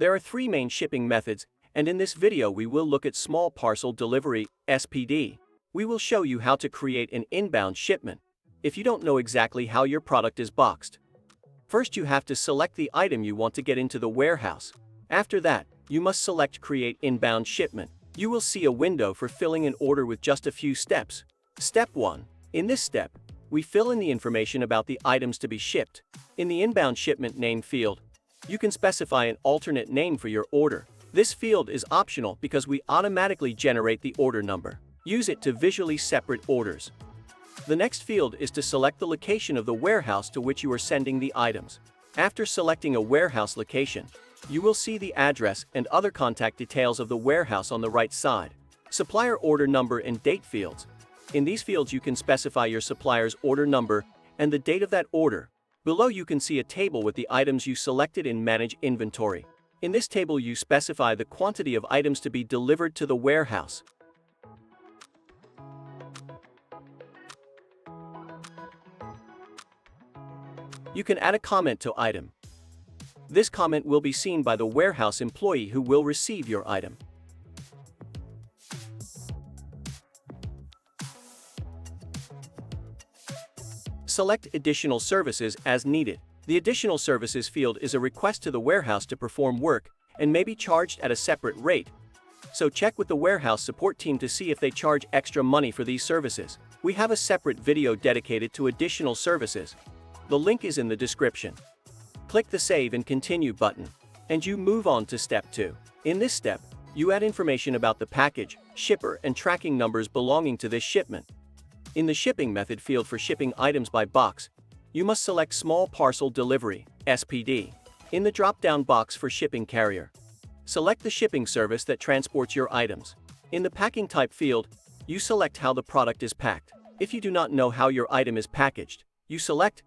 There are three main shipping methods, and in this video we will look at Small Parcel Delivery, SPD. We will show you how to create an inbound shipment if you don't know exactly how your product is boxed. First, you have to select the item you want to get into the warehouse. After that, you must select Create Inbound Shipment. You will see a window for filling an order with just a few steps. Step 1. In this step, we fill in the information about the items to be shipped. In the Inbound Shipment Name field, you can specify an alternate name for your order. This field is optional because we automatically generate the order number. Use it to visually separate orders. The next field is to select the location of the warehouse to which you are sending the items. After selecting a warehouse location, you will see the address and other contact details of the warehouse on the right side. Supplier order number and date fields. In these fields you can specify your supplier's order number and the date of that order. Below you can see a table with the items you selected in Manage Inventory. In this table you specify the quantity of items to be delivered to the warehouse. You can add a comment to item. This comment will be seen by the warehouse employee who will receive your item. Select Additional Services as needed. The Additional Services field is a request to the warehouse to perform work and may be charged at a separate rate. So check with the warehouse support team to see if they charge extra money for these services. We have a separate video dedicated to additional services. The link is in the description. Click the Save and Continue button, and you move on to Step 2. In this step, you add information about the package, shipper, and tracking numbers belonging to this shipment. In the Shipping Method field for shipping items by box, you must select Small Parcel Delivery, SPD. In the drop-down box for Shipping Carrier, select the shipping service that transports your items. In the Packing Type field, you select how the product is packed. If you do not know how your item is packaged, you select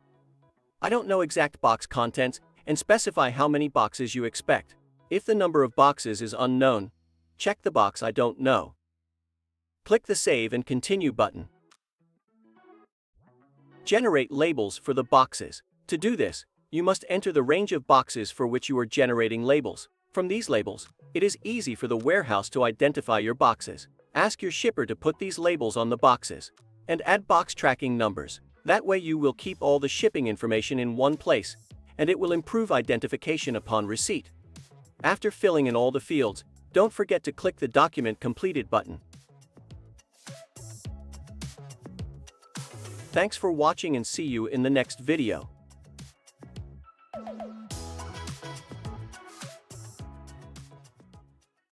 I don't know exact box contents and specify how many boxes you expect. If the number of boxes is unknown, check the box I don't know. Click the Save and Continue button. Generate labels for the boxes. To do this, you must enter the range of boxes for which you are generating labels. From these labels, it is easy for the warehouse to identify your boxes. Ask your shipper to put these labels on the boxes and add box tracking numbers. That way you will keep all the shipping information in one place, and it will improve identification upon receipt. After filling in all the fields, don't forget to click the Document Completed button. Thanks for watching and see you in the next video.